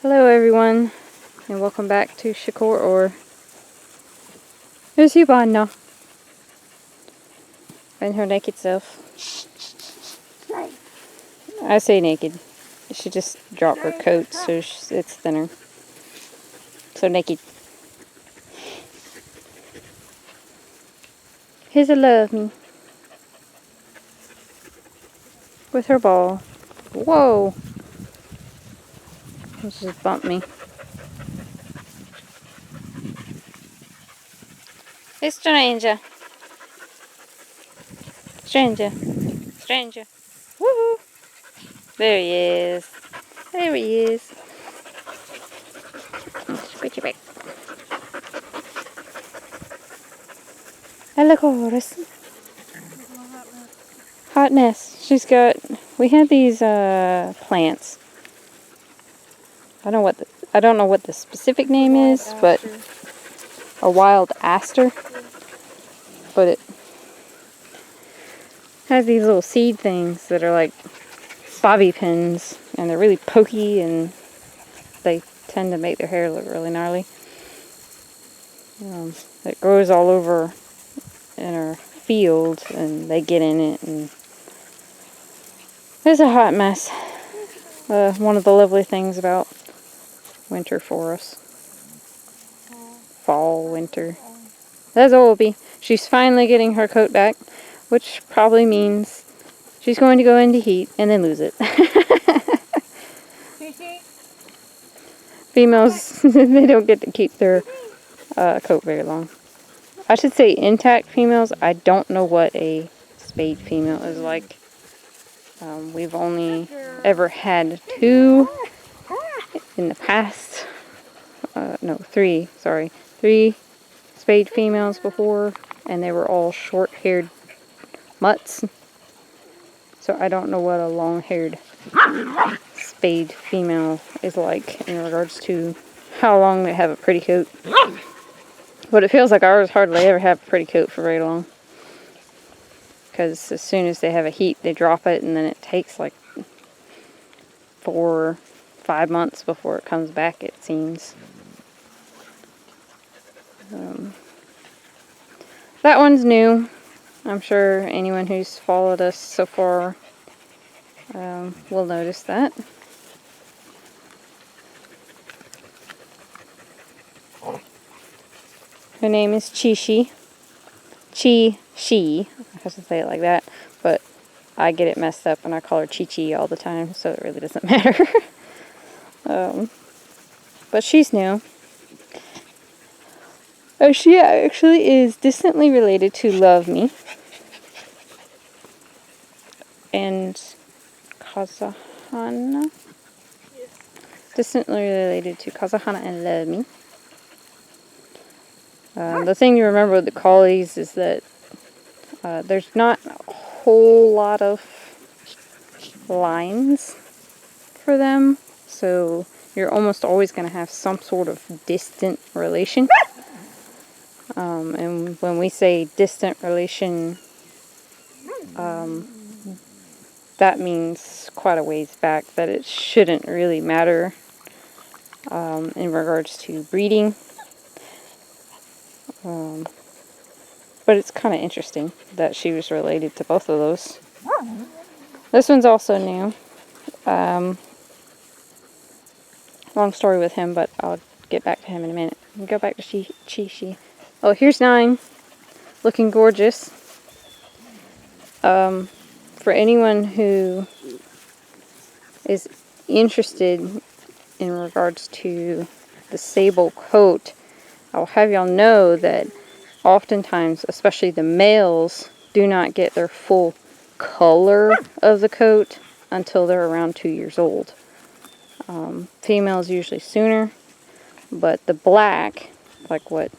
Hello everyone, and welcome back to Shakor or Here's Yubana and her naked self. I say naked. She just dropped her coat so it's thinner. So naked. Here's a love me. With her ball. Whoa! This just bumped me. Hey stranger. Stranger. Stranger. Woohoo! There he is. There he is. Put you back. Hello, Chorus. Hot mess. We had these plants. I don't know what the specific name is, but a wild aster. But it has these little seed things that are like bobby pins, and they're really pokey, and they tend to make their hair look really gnarly. It grows all over in our field, and they get in it, and it's a hot mess. One of the lovely things about winter for us. Fall, winter. That's Olby. She's finally getting her coat back, which probably means she's going to go into heat and then lose it. Females, they don't get to keep their coat very long. I should say intact females. I don't know what a spayed female is like. We've only ever had two in the past. No, three. Sorry. 3 spayed females before, and they were all short-haired mutts. So I don't know what a long-haired spayed female is like in regards to how long they have a pretty coat. But it feels like ours hardly ever have a pretty coat for very long. Because as soon as they have a heat, they drop it, and then it takes like 4 or 5 months before it comes back, it seems. That one's new. I'm sure anyone who's followed us so far will notice that. Her name is Chishi. Chi-Shi. I have to say it like that. But I get it messed up and I call her Chi-Chi all the time, so it really doesn't matter. But she's new. Oh, she actually is distantly related to Love Me and Kazahana. Yes. Distantly related to Kazahana and Love Me. The thing you remember with the collies is that there's not a whole lot of lines for them, so you're almost always going to have some sort of distant relation. And when we say distant relation, that means quite a ways back, that it shouldn't really matter in regards to breeding. But it's kind of interesting that she was related to both of those. This one's also new. Long story with him, but I'll get back to him in a minute. Go back to Chishi. Oh, here's 9. Looking gorgeous. For anyone who is interested in regards to the sable coat, I'll have y'all know that oftentimes, especially the males, do not get their full color of the coat until they're around 2 years old. Females usually sooner, but the black, like what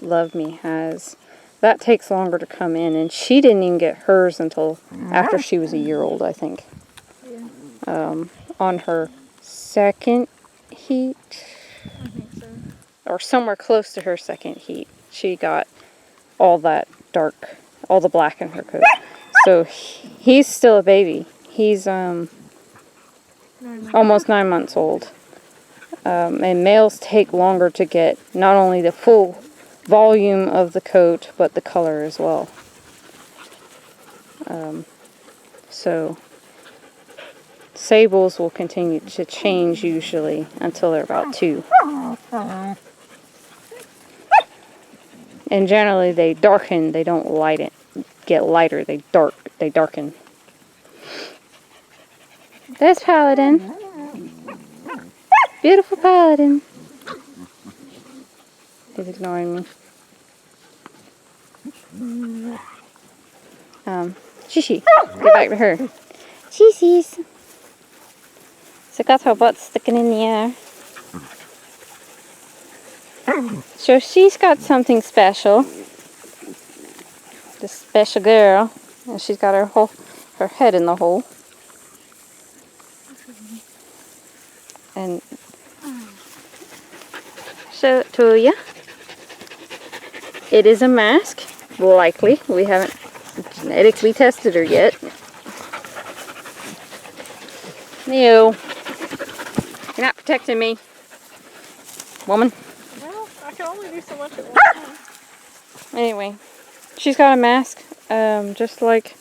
Love Me has, that takes longer to come in, and she didn't even get hers until after she was a year old, I think. On her second heat, I think so. or somewhere close to her second heat, she got all that dark, all the black in her coat. So he's still a baby. He's almost 9 months old. And males take longer to get not only the full volume of the coat, but the color as well. So sables will continue to change usually until they're about 2. And generally they darken, they don't get lighter, they darken. There's Paladin. Beautiful Paladin. He's ignoring me. Chishi, get back to her. Chishi's. So got her butt sticking in the air. So she's got something special. This special girl. And she's got her head in the hole. And show it to you. It is a mask, likely. We haven't genetically tested her yet. No. You're not protecting me, woman. Well, I can only do so much at one time. Anyway, she's got a mask, just like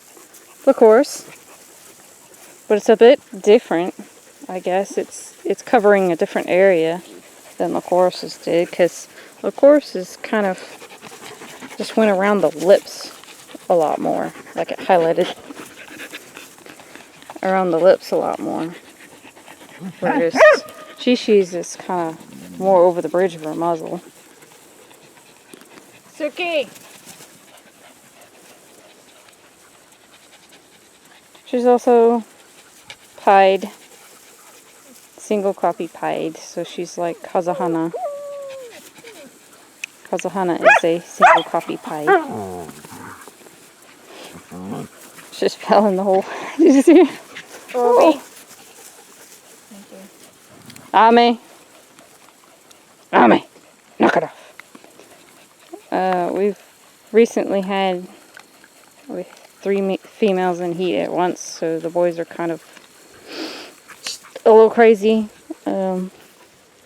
the horse, but it's a bit different. I guess it's covering a different area than the horses did, because the horses kind of just went around the lips a lot more, like it highlighted around the lips a lot more. Whereas Chishi's is kind of more over the bridge of her muzzle. Suki! She's also pied, single copy pied, so she's like Kazahana. Kazahana is a single copy pied. She just fell in the hole. Did you see her? Oh. Ame. Ame. Knock it off. We've recently had 3 females in heat at once, so the boys are kind of a little crazy.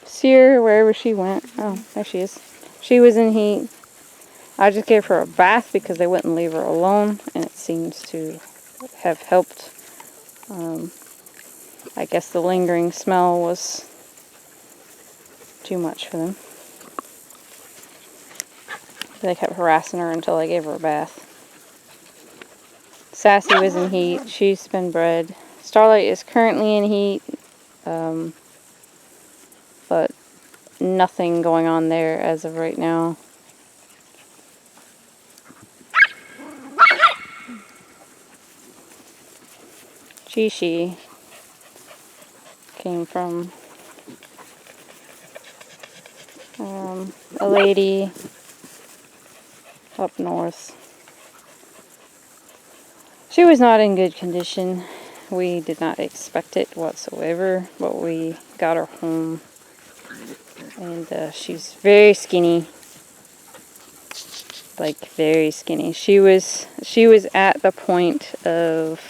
See her wherever she went. Oh, there she is. She was in heat. I just gave her a bath because they wouldn't leave her alone, and it seems to have helped. I guess the lingering smell was too much for them. They kept harassing her until I gave her a bath. Sassy was in heat. She's been bred. Starlight is currently in heat, but nothing going on there as of right now. Chishi came from a lady up north. She was not in good condition. We did not expect it whatsoever, but we got her home, and she's very skinny, like very skinny. She was at the point of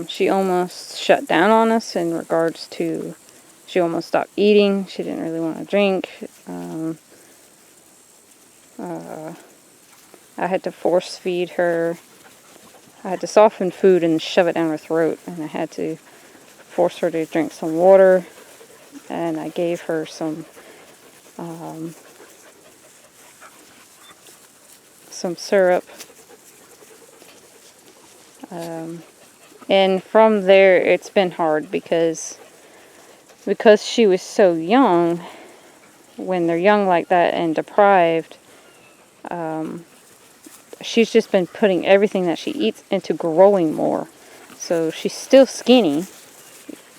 she almost shut down on us in regards to she almost stopped eating. She didn't really want to drink. I had to force feed her. I had to soften food and shove it down her throat, and I had to force her to drink some water, and I gave her some syrup. And from there, it's been hard because she was so young. When they're young like that and deprived, she's just been putting everything that she eats into growing more. So she's still skinny,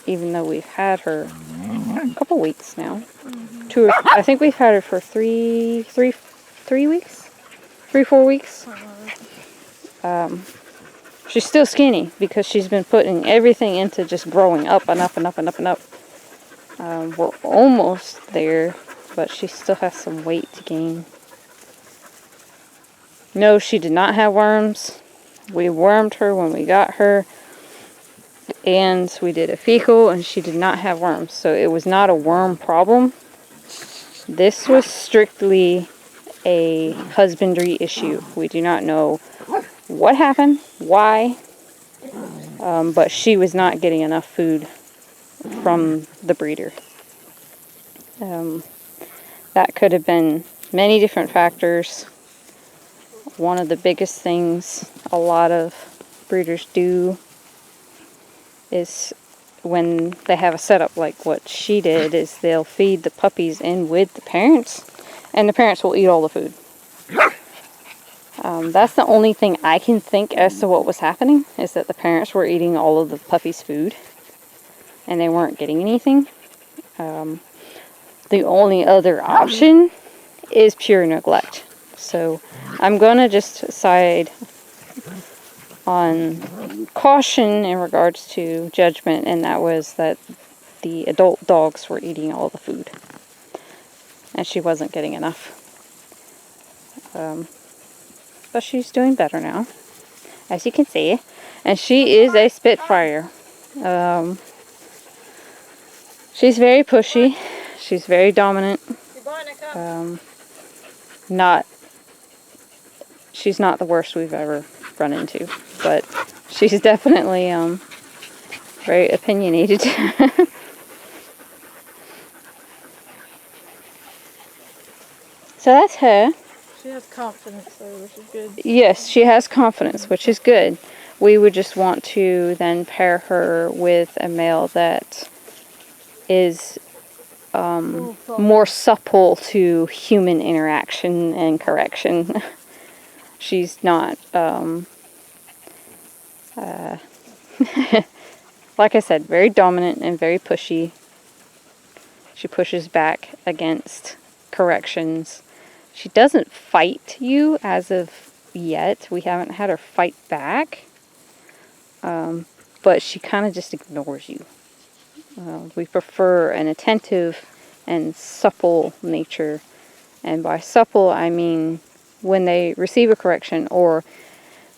even though we've had her a couple weeks now. I think we've had her for 3 weeks? 4 weeks. She's still skinny because she's been putting everything into just growing up and up and up and up and up. We're almost there, but she still has some weight to gain. No, she did not have worms. We wormed her when we got her. and we did a fecal, and she did not have worms. So it was not a worm problem. This was strictly a husbandry issue. We do not know what happened, why, but she was not getting enough food from the breeder. That could have been many different factors. One of the biggest things a lot of breeders do is when they have a setup like what she did, is they'll feed the puppies in with the parents, and the parents will eat all the food. That's the only thing I can think as to what was happening, is that the parents were eating all of the puppies' food, and they weren't getting anything. The only other option is pure neglect. So I'm going to just side on caution in regards to judgment, and that was that the adult dogs were eating all the food, and she wasn't getting enough. But she's doing better now, as you can see, and she is a Spitfire. She's very pushy, she's very dominant. She's not the worst we've ever run into, but she's definitely very opinionated. So that's her. She has confidence though, which is good. Yes, she has confidence, which is good. We would just want to then pair her with a male that is more supple to human interaction and correction. She's not, like I said, very dominant and very pushy. She pushes back against corrections. She doesn't fight you as of yet. We haven't had her fight back. But she kind of just ignores you. We prefer an attentive and supple nature. And by supple, I mean when they receive a correction or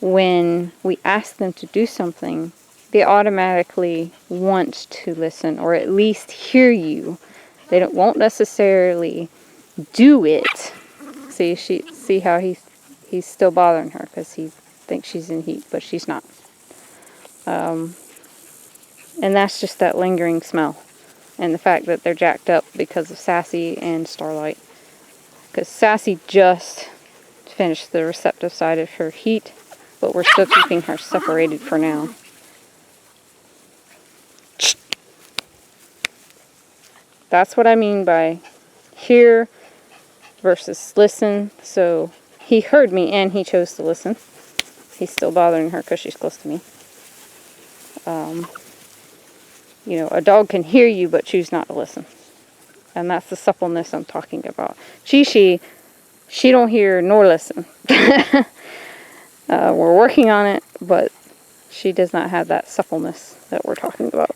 when we ask them to do something, they automatically want to listen or at least hear you. They won't necessarily do it. See how he's still bothering her because he thinks she's in heat, but she's not. And that's just that lingering smell. And the fact that they're jacked up because of Sassy and Starlight. Because Sassy just finished the receptive side of her heat, but we're still keeping her separated for now. That's what I mean by hear versus listen. So he heard me and he chose to listen. He's still bothering her because she's close to me. You know, a dog can hear you but choose not to listen. And that's the suppleness I'm talking about. Chishi, she don't hear nor listen. We're working on it, but she does not have that suppleness that we're talking about.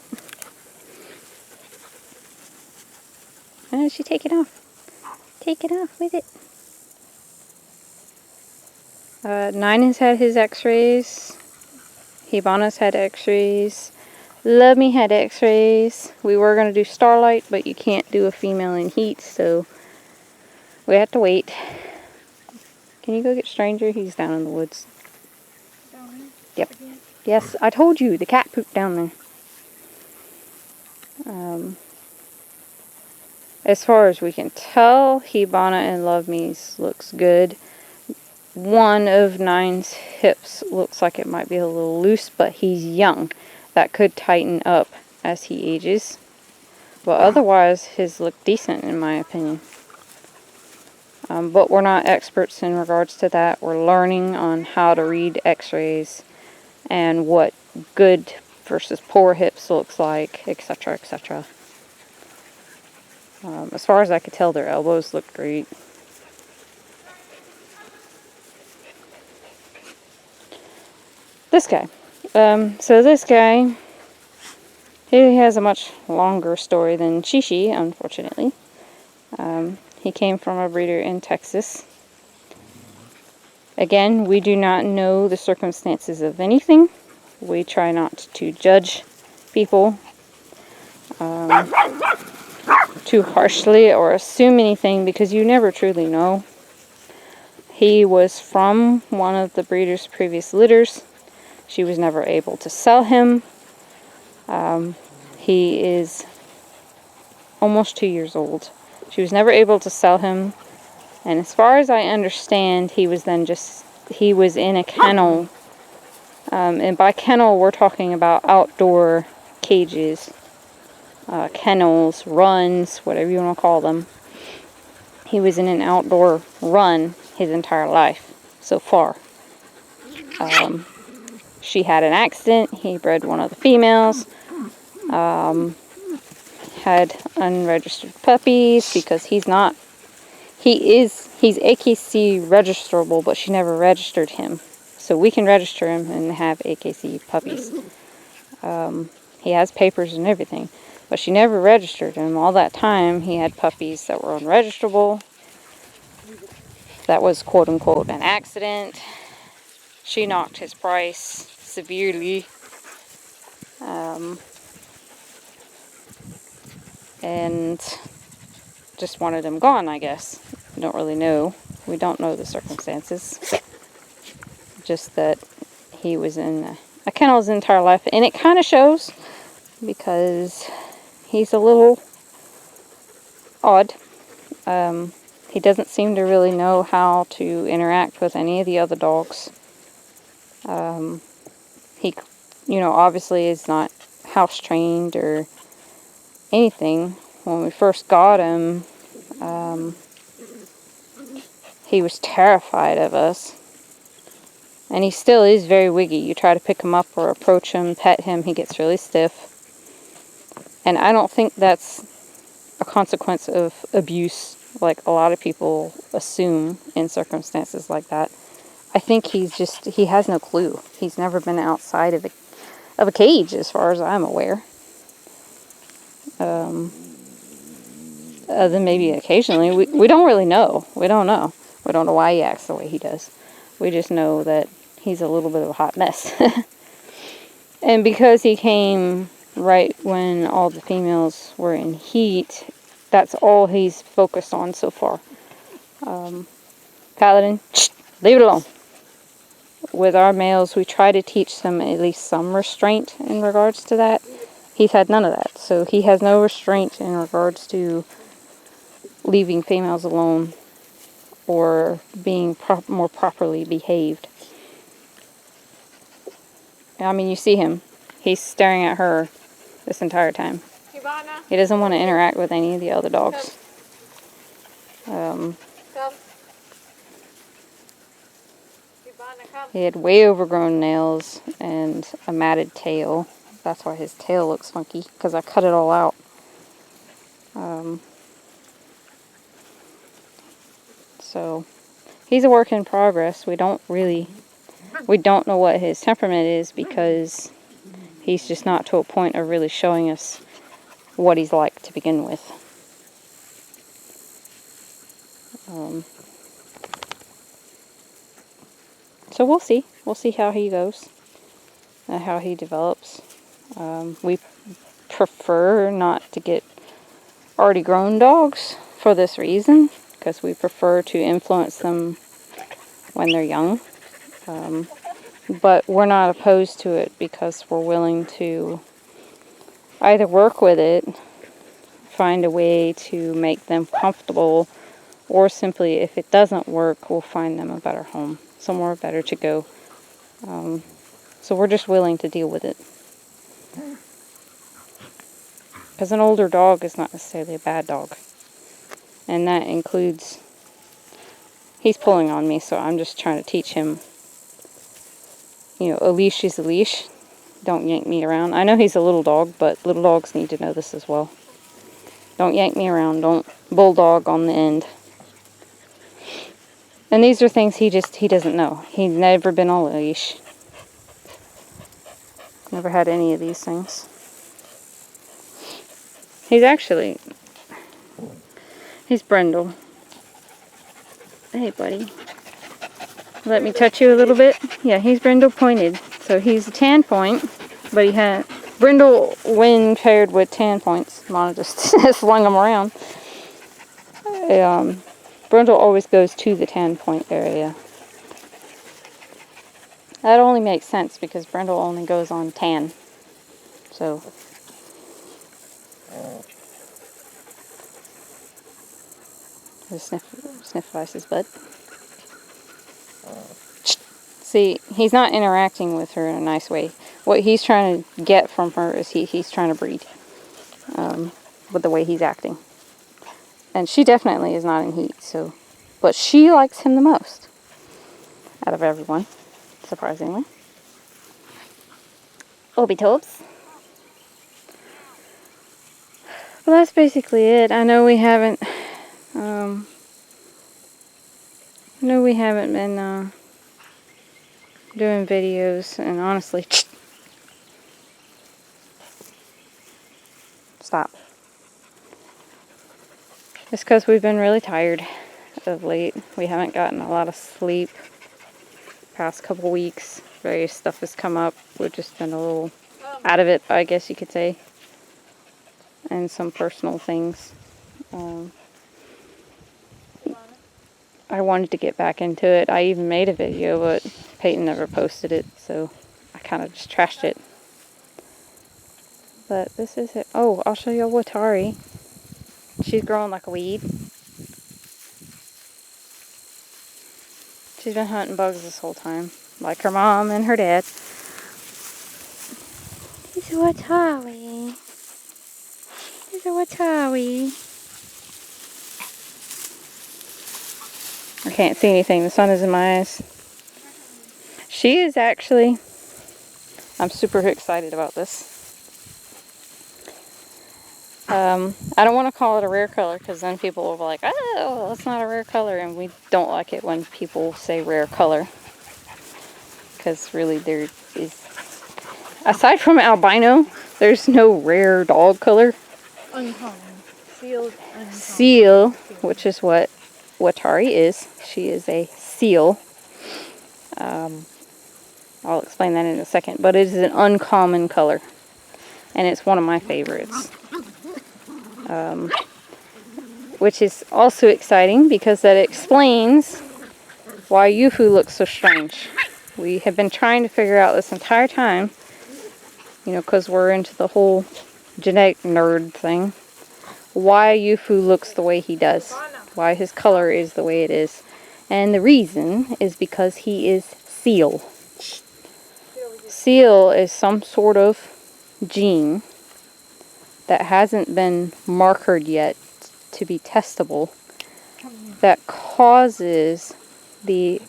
And she take it off. Take it off with it. Nine has had his x-rays. Hibana's had x-rays. Love Me had x-rays. We were going to do Starlight, but you can't do a female in heat, so we have to wait. Can you go get Stranger? He's down in the woods. Down there? Yep. Yes, I told you, the cat pooped down there. As far as we can tell, Hibana and Love Me's looks good. One of Nine's hips looks like it might be a little loose, but he's young. That could tighten up as he ages. But otherwise, his look decent in my opinion. But we're not experts in regards to that. We're learning on how to read x-rays and what good versus poor hips looks like, etc., etc. As far as I could tell, their elbows look great. This guy. So this guy, he has a much longer story than Chishi, unfortunately. He came from a breeder in Texas. Again, we do not know the circumstances of anything. We try not to judge people too harshly or assume anything, because you never truly know. He was from one of the breeder's previous litters. She was never able to sell him. He is almost 2 years old. She was never able to sell him. And as far as I understand, he was in a kennel. And by kennel, we're talking about outdoor cages, kennels, runs, whatever you want to call them. He was in an outdoor run his entire life so far. She had an accident. He bred one of the females. Had unregistered puppies because he's AKC registerable, but she never registered him. So we can register him and have AKC puppies. He has papers and everything, but she never registered him. All that time he had puppies that were unregisterable. That was quote unquote an accident. She knocked his price severely. And just wanted him gone, I guess. We don't really know. We don't know the circumstances. Just that he was in a kennel his entire life. And it kind of shows, because he's a little odd. He doesn't seem to really know how to interact with any of the other dogs. He, obviously is not house trained or anything. When we first got him, he was terrified of us. And he still is very wiggy. You try to pick him up or approach him, pet him, he gets really stiff. And I don't think that's a consequence of abuse, like a lot of people assume in circumstances like that. I think he has no clue. He's never been outside of a cage, as far as I'm aware. Other than maybe occasionally. We don't really know. We don't know. We don't know why he acts the way he does. We just know that he's a little bit of a hot mess. And because he came right when all the females were in heat, that's all he's focused on so far. Paladin, leave it alone. With our males, we try to teach them at least some restraint in regards to that. He's had none of that. So he has no restraint in regards to leaving females alone or being more properly behaved. I mean, you see him. He's staring at her this entire time. He doesn't want to interact with any of the other dogs. He had way overgrown nails and a matted tail. That's why his tail looks funky, because I cut it all out. So he's a work in progress. We don't know what his temperament is, because he's just not to a point of really showing us what he's like to begin with. So we'll see. We'll see how he goes, how he develops. We prefer not to get already grown dogs for this reason, because we prefer to influence them when they're young. But we're not opposed to it, because we're willing to either work with it, find a way to make them comfortable, or simply, if it doesn't work, we'll find them a better home, somewhere better to go. So we're just willing to deal with it. Because an older dog is not necessarily a bad dog. And that includes, he's pulling on me, so I'm just trying to teach him, a leash is a leash. Don't yank me around. I know he's a little dog, but little dogs need to know this as well. Don't yank me around. Don't bulldog on the end. And these are things he doesn't know. He's never been on a leash. Never had any of these things. He's Brindle. Hey, buddy. Let me touch you a little bit. Yeah, he's brindle pointed. So he's a tan point, but Brindle, when paired with tan points, Mona just slung them around. Brindle always goes to the tan point area. That only makes sense because Brindle only goes on tan. So, sniff Vice's butt. See, he's not interacting with her in a nice way. What he's trying to get from her is he's trying to breed with the way he's acting. And she definitely is not in heat, so. But she likes him the most out of everyone, surprisingly. Obi-Tobes. Well, that's basically it. I know we haven't been doing videos, and honestly, stop. It's because we've been really tired of late. We haven't gotten a lot of sleep past couple weeks. Various stuff has come up. We've just been a little out of it, I guess you could say. And some personal things. I wanted to get back into it. I even made a video, but Peyton never posted it, so I kind of just trashed it. But this is it. Oh, I'll show you Watari. She's growing like a weed. She's been hunting bugs this whole time, like her mom and her dad. He's a Watari. He's a Watari. I can't see anything. The sun is in my eyes. She is actually... I'm super excited about this. I don't want to call it a rare color because then people will be like, oh, that's not a rare color. And we don't like it when people say rare color. Because really there is... Aside from albino, there's no rare dog color. Uncommon. Sealed uncommon. Seal, which is what Watari is. She is a seal. I'll explain that in a second. But it is an uncommon color. And it's one of my favorites. Which is also exciting because that explains why Yufu looks so strange. We have been trying to figure out this entire time, you know, because we're into the whole genetic nerd thing, why Yufu looks the way he does, why his color is the way it is. And the reason is because he is seal. Seal is some sort of gene that hasn't been markered yet to be testable that causes the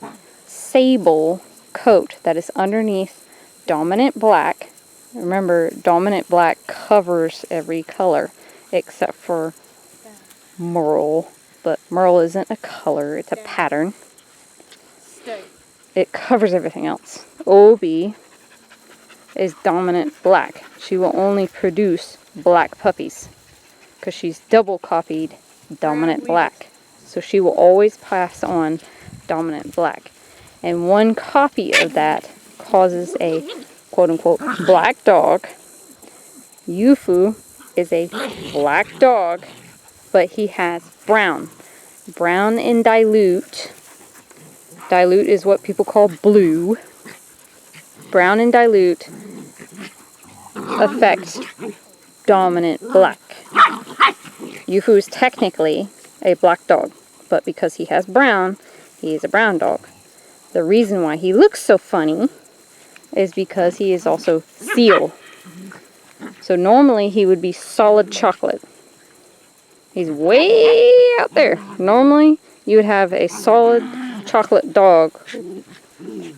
sable coat that is underneath dominant black. Remember, dominant black covers every color except for merle, but merle isn't a color, it's a pattern. It covers everything else. Obi is dominant black. She will only produce black puppies because she's double copied dominant black. So she will always pass on dominant black. And one copy of that causes a quote-unquote black dog. Yufu is a black dog, but he has brown. Brown in dilute. Dilute is what people call blue. Brown and dilute affects dominant black. Yufu is technically a black dog, but because he has brown, he is a brown dog. The reason why he looks so funny is because he is also seal. So normally he would be solid chocolate. He's way out there. Normally you would have a solid chocolate dog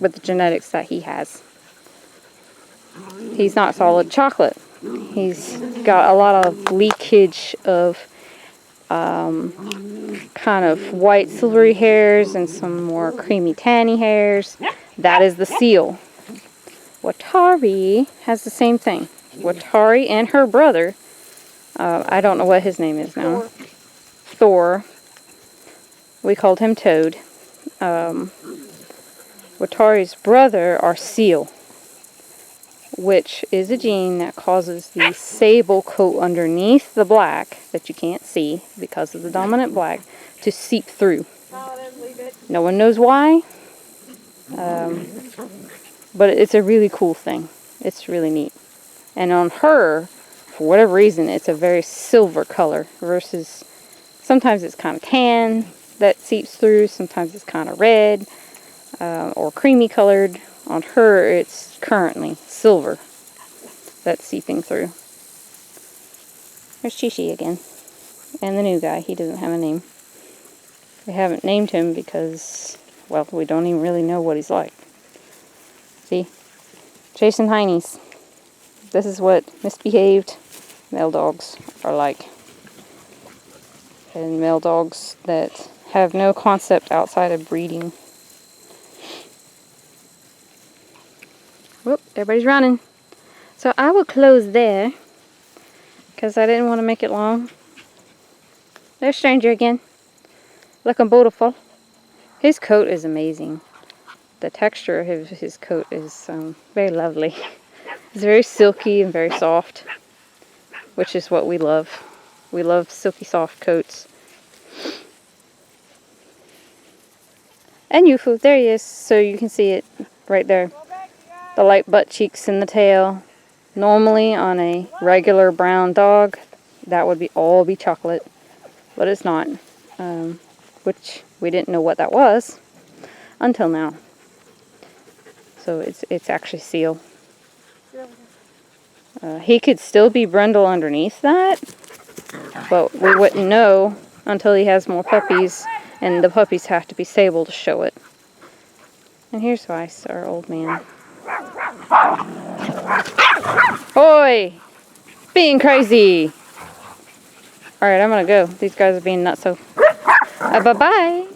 with the genetics that he has. He's not solid chocolate. He's got a lot of leakage of kind of white silvery hairs and some more creamy tanny hairs. That is the seal. Watari has the same thing. Watari and her brother, I don't know what his name is now. Thor. We called him Toad. Watari's brother are seal. which is a gene that causes the sable coat underneath the black that you can't see because of the dominant black to seep through. No one knows why, but it's a really cool thing. It's really neat. And on her, for whatever reason, it's a very silver color versus sometimes it's kind of tan that seeps through, sometimes it's kind of red or creamy colored. On her, it's currently silver that's seeping through. There's Chishi again. And the new guy, he doesn't have a name. We haven't named him because, well, we don't even really know what he's like. See? Chasing heinies. This is what misbehaved male dogs are like. And male dogs that have no concept outside of breeding. Whoop, everybody's running. So I will close there because I didn't want to make it long. There's Stranger again. Looking beautiful. His coat is amazing. The texture of his coat is very lovely. It's very silky and very soft, which is what we love. We love silky soft coats. And Yufu, there he is, so you can see it right there. The light butt cheeks and the tail. Normally on a regular brown dog, that would all be chocolate, but it's not. Which we didn't know what that was until now. So it's actually seal. He could still be brindle underneath that, but we wouldn't know until he has more puppies, and the puppies have to be sable to show it. And here's Vice, our old man. Oi! Being crazy! Alright, I'm gonna go. These guys are being nutso. Bye-bye!